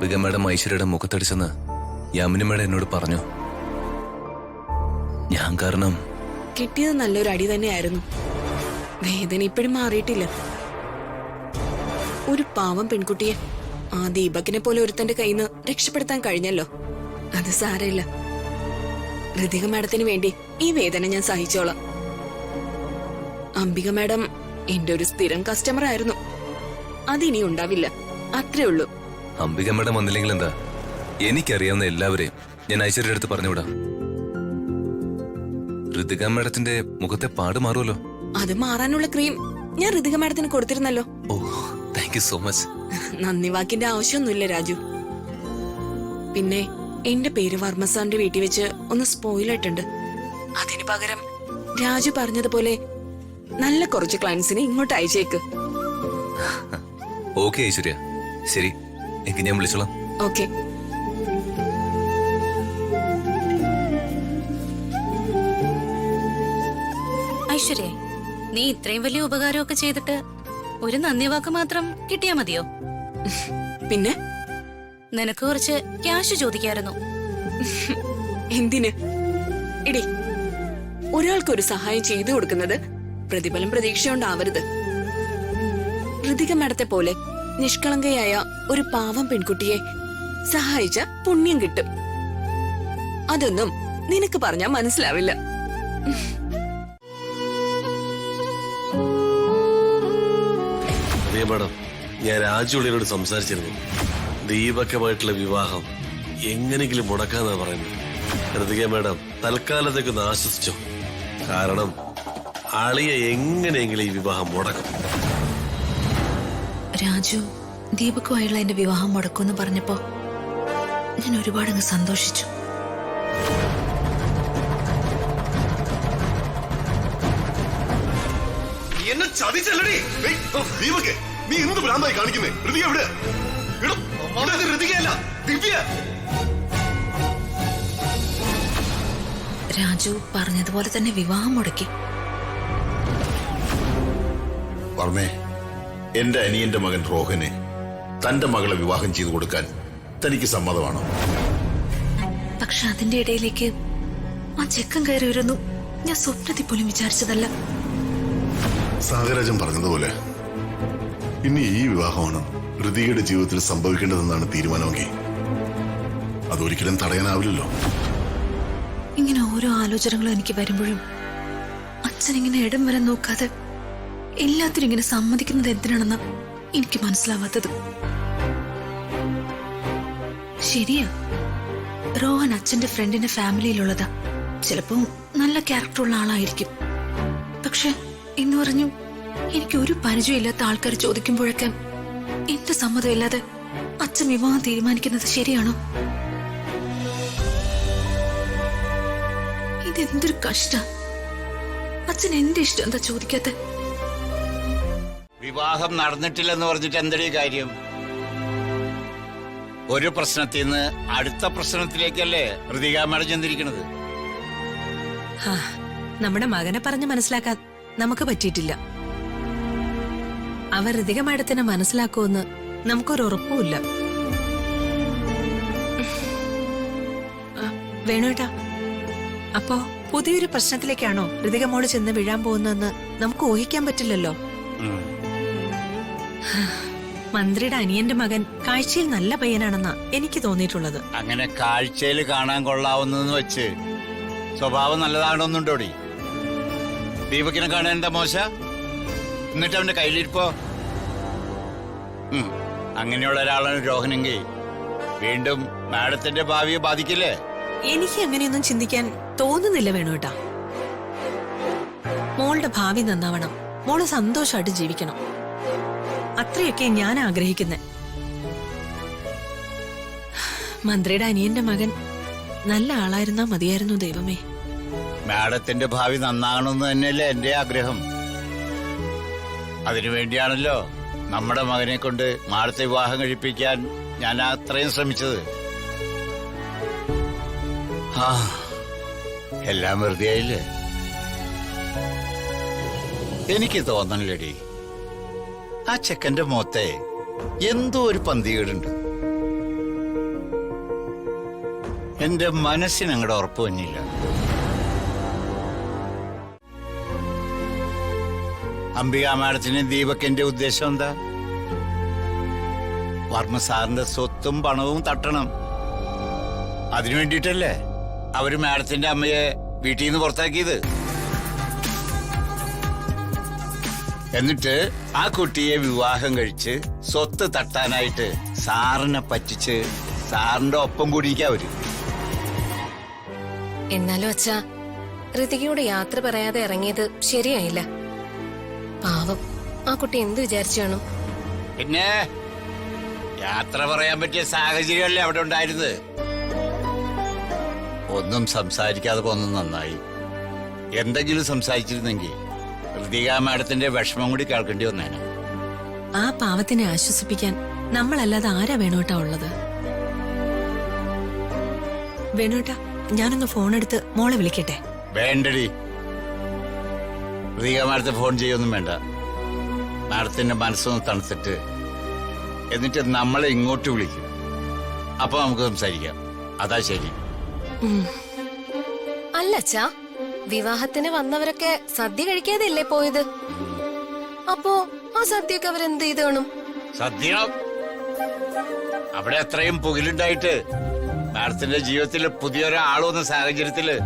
Ambika madam ഐശ്വര്യയുടെ മുഖത്തടിച്ചെന്ന് Yamini madam എന്നോട് പറഞ്ഞു. ഞാൻ കാരണം കിട്ടിയത് നല്ലൊരു അടി തന്നെയായിരുന്നു. വേദന ഇപ്പോഴും മാറിയിട്ടില്ല. ഒരു പാവം പെൺകുട്ടിയെ ആ ദീപകിനെ പോലെ ഒരുത്തന്റെ കയ്യിൽ നിന്ന് രക്ഷപ്പെടുത്താൻ കഴിഞ്ഞല്ലോ. അത് സാരമില്ല. ഋതിക മാഡത്തിന് വേണ്ടി ഈ വേദന ഞാൻ സഹിച്ചോളാം. അംബിക മാഡം എന്റെ ഒരു സ്ഥിരം കസ്റ്റമർ ആയിരുന്നു. അതിനി ഉണ്ടാവില്ല. അത്രേ ഉള്ളൂ. അംബിക മേഡം വന്നില്ലെങ്കിൽ എന്താ, എനിക്കറിയാവുന്ന എല്ലാവരെയും ഞാൻ ഐശ്വര്യയുടെ അടുത്ത് പറഞ്ഞുവിടാം. ഋതിക മേഡത്തിന്റെ മുഖത്തെ പാട് മാറുമല്ലോ. അത് മാറാനുള്ള ക്രീം ഞാൻ ഋതിക മാഡത്തിന് കൊടുത്തിരുന്നല്ലോ. ഓ, താങ്ക് യു സോ മച്ച്. നന്ദി വാക്കിന്റെ ആവശ്യമൊന്നുമില്ല രാജു. പിന്നെ എന്റെ പേര് വർമ്മ സാറിന്റെ വീട്ടിൽ വെച്ച് ഒന്ന് സ്പോയിൽ ആയിട്ടുണ്ട്. അതിന് പകരം രാജു പറഞ്ഞതുപോലെ നല്ല കുറച്ച് ക്ലയൻസിനെ ഇങ്ങോട്ട് അയച്ചേക്ക്. ഓക്കെ ഐശ്വര്യ, ശരി, എനിക്ക് ഞാൻ വിളിച്ചോളാം. ഓക്കെ. ഐശ്വര്യ, നീ ഇത്രയും വലിയ ഉപകാരമൊക്കെ ചെയ്തിട്ട് ഒരു നന്ദി വാക്ക് മാത്രം കിട്ടിയാ മതിയോ? പിന്നെ നിനക്ക് കുറച്ച് ക്യാഷ് ചോദിക്കായിരുന്നു. എന്തിന്? എടി, ഒരാൾക്കൊരു സഹായം ചെയ്തു കൊടുക്കുന്നത് പ്രതിഫലം പ്രതീക്ഷയുണ്ടാവരുത്. ഋതിക മാഡത്തെ പോലെ നിഷ്കളങ്കയായ ഒരു പാവം പെൺകുട്ടിയെ സഹായിച്ച പുണ്യം കിട്ടും. അതൊന്നും നിനക്ക് പറഞ്ഞാ മനസ്സിലാവില്ല. മേഡം, ഞാൻ രാജുള്ളിയോട് സംസാരിച്ചിരുന്നു. ദീപകമായിട്ടുള്ള വിവാഹം എങ്ങനെങ്കിലും മുടക്കാന്നാ പറയുന്നത്. ഋതിക മേഡം തൽക്കാലത്തേക്കൊന്ന് ആശ്വസിച്ചോ. കാരണം അളിയ എങ്ങനെയെങ്കിലും ഈ വിവാഹം മുടക്കും. രാജു ദീപക്കുമായുള്ള എന്റെ വിവാഹം മുടക്കുമെന്ന് പറഞ്ഞപ്പോ ഞാൻ ഒരുപാടങ്ങ് സന്തോഷിച്ചു. എന്നെ ചതിച്ചല്ലടി. നീ എന്ത് ഭ്രാന്തായി കാണിക്കുന്നേ? ഋതിക എവിടെ? ഋതികയല്ല, ദിവ്യ. രാജു പറഞ്ഞതുപോലെ തന്നെ വിവാഹം മുടക്കി. വർമ്മേ, എന്റെ അനിയന്റെ മകൻ റോഹനെ തന്റെ മകളെ വിവാഹം ചെയ്തു കൊടുക്കാൻ തനിക്ക് സമ്മതമാണോ? പക്ഷെ അതിന്റെ ഇടയിലേക്ക് ആ ചെക്കൻ കയറി വരുന്നു. ഞാൻ സ്വപ്നത്തിൽ പോലും വിചാരിച്ചതല്ല. സാഗരാജൻ പറഞ്ഞതുപോലെ ഇനി ഈ വിവാഹമാണ് ഋതികയുടെ ജീവിതത്തിൽ സംഭവിക്കേണ്ടതെന്നാണ് തീരുമാനമെങ്കിൽ അതൊരിക്കലും തടയാനാവില്ലല്ലോ. ഇങ്ങനെ ഓരോ ആലോചനകളും എനിക്ക് വരുമ്പോഴും അച്ഛൻ ഇങ്ങനെ ഇടം വരെ നോക്കാതെ എല്ലാത്തിനും ഇങ്ങനെ സമ്മതിക്കുന്നത് എന്തിനാണെന്ന് എനിക്ക് മനസ്സിലാവാത്തത്. ശരിയാ, റോഹൻ അച്ഛന്റെ ഫ്രണ്ടിന്റെ ഫാമിലിയിലുള്ളതാ. ചിലപ്പോ നല്ല ക്യാരക്ടറുള്ള ആളായിരിക്കും. പക്ഷെ എന്ന് പറഞ്ഞു എനിക്ക് ഒരു പരിചയമില്ലാത്ത ആൾക്കാർ ചോദിക്കുമ്പോഴൊക്കെ എന്റെ സമ്മതമില്ലാതെ അച്ഛൻ വിവാഹം തീരുമാനിക്കുന്നത് ശരിയാണോ? ഇതെന്തൊരു കഷ്ട. അച്ഛൻ എന്റെ ഇഷ്ടം എന്താ ചോദിക്കാത്ത? വിവാഹം നടന്നിട്ടില്ലെന്ന് പറഞ്ഞിട്ട് എന്തടി കാര്യം? ഒരു പ്രശ്നത്തിൽ നിന്ന് അടുത്ത പ്രശ്നത്തിലേക്കല്ലേ ഋതിക മേഡം ചെന്നിരിക്കുന്നത്. നമ്മുടെ മകനെ പറഞ്ഞ് മനസ്സിലാക്കാൻ നമുക്ക് പറ്റിയിട്ടില്ല. അവർ ഋതിക മാഡത്തിനെ മനസ്സിലാക്കുമെന്ന് നമുക്കൊരു ഉറപ്പുമില്ല. വേണുവേട്ടാ, അപ്പോ പുതിയൊരു പ്രശ്നത്തിലേക്കാണോ ഋതിക മോള് ചെന്ന് വീഴാൻ പോകുന്നതെന്ന് നമുക്ക് ഊഹിക്കാൻ പറ്റില്ലല്ലോ. മന്ത്രിയുടെ അനിയന്റെ മകൻ കാഴ്ചയിൽ നല്ല പയ്യനാണെന്നാ എനിക്ക് തോന്നിയിട്ടുള്ളത്. അങ്ങനെ കാഴ്ചയിൽ കാണാൻ കൊള്ളാവുന്നതെന്ന് വെച്ച് സ്വഭാവം നല്ലതാണോന്നുണ്ടോടി? ദീപകിനെ കാണാൻ എന്താ മോശ? എന്നിട്ട് അവന്റെ കയ്യിലിരിപ്പോ അങ്ങനെയുള്ള ഒരാളാണ് രോഹനെങ്കിൽ വീണ്ടും മാഡത്തിന്റെ ഭാവിയെ ബാധിക്കില്ലേ? എനിക്ക് അങ്ങനെയൊന്നും ചിന്തിക്കാൻ തോന്നുന്നില്ല വേണുവേട്ടാ. മോളുടെ ഭാവി നന്നാവണം, മോള് സന്തോഷമായിട്ട് ജീവിക്കണം, അത്രയൊക്കെ ഞാൻ ആഗ്രഹിക്കുന്നെ. മന്ത്രിയുടെ അനിയന്റെ മകൻ നല്ല ആളായിരുന്നാ മതിയായിരുന്നു ദൈവമേ. മാഡത്തിന്റെ ഭാവി നന്നാകണമെന്ന് തന്നെയല്ലേ എന്റെ ആഗ്രഹം. അതിനുവേണ്ടിയാണല്ലോ നമ്മുടെ മകനെ കൊണ്ട് മാഡത്തെ വിവാഹം കഴിപ്പിക്കാൻ ഞാൻ അത്രയും ശ്രമിച്ചത്. എല്ലാം വെറുതെ ആയില്ലേ? എനിക്ക് തോന്നണില്ലടി, ആ ചെക്കന്റെ മുഖത്തെ എന്തോ ഒരു പന്തികേടുണ്ട്. എന്റെ മനസ്സിന് അങ്ങോട്ട് ഉറപ്പ് വന്നില്ല. അംബിക മാഡത്തിന് ദീപക്കിന്റെ ഉദ്ദേശം എന്താ? വർമ്മ സാറിന്റെ സ്വത്തും പണവും തട്ടണം. അതിനു വേണ്ടിയിട്ടല്ലേ അവര് മാഡത്തിന്റെ അമ്മയെ വീട്ടിൽ നിന്ന് പുറത്താക്കിയത്. എന്നിട്ട് ആ കുട്ടിയെ വിവാഹം കഴിച്ച് സ്വത്ത് തട്ടാനായിട്ട് സാറിനെ പറ്റിച്ച് സാറിന്റെ ഒപ്പം കൂടിയിരിക്കും അവര്. എന്നാലും അച്ഛാ, ഋതികയോട് യാത്ര പറയാതെ ഇറങ്ങിയത് ശരിയായില്ല. പാവം, ആ കുട്ടി എന്ത് വിചാരിച്ചു കാണും? പിന്നെ യാത്ര പറയാൻ പറ്റിയ സാഹചര്യമല്ലേ അവിടെ ഉണ്ടായിരുന്നത്. ഒന്നും സംസാരിക്കാതെ പോന്നത് നന്നായി. എന്തെങ്കിലും സംസാരിച്ചിരുന്നെങ്കിൽ ഋതിക മാഡത്തിന്റെ വിഷമം കൂടി കേൾക്കേണ്ടി വന്നേനെ. ആ പാവത്തിനെ ആശ്വസിപ്പിക്കാൻ നമ്മളല്ലാതെ ആരാ വേണോട്ടാ ഉള്ളത്? വേണോട്ടാ, ഞാനൊന്ന് ഫോൺ എടുത്ത് മോളെ വിളിക്കട്ടെ. വേണ്ടടി, ഋതിക മാഡത്തെ ഫോൺ ചെയ്യൊന്നും വേണ്ട. മാഡത്തിന്റെ മനസ്സൊന്ന് തണുത്തിട്ട് എന്നിട്ട് നമ്മളെ ഇങ്ങോട്ട് വിളിക്കും. അപ്പൊ നമുക്ക് സംസാരിക്കാം. അതാ ശരി. അല്ല അച്ഛാ, വിവാഹത്തിന് വന്നവരൊക്കെ സദ്യ കഴിക്കാതെയല്ലേ പോയത്? അപ്പോ ആ സദ്യയൊക്കെ അവരെന്ത് ചെയ്ത് കാണും? സദ്യ അവിടെ അത്രയും പുകിലുണ്ടായിട്ട് മാഡത്തിന്റെ ജീവിതത്തിൽ പുതിയൊരാൾ വന്ന സാഹചര്യത്തില്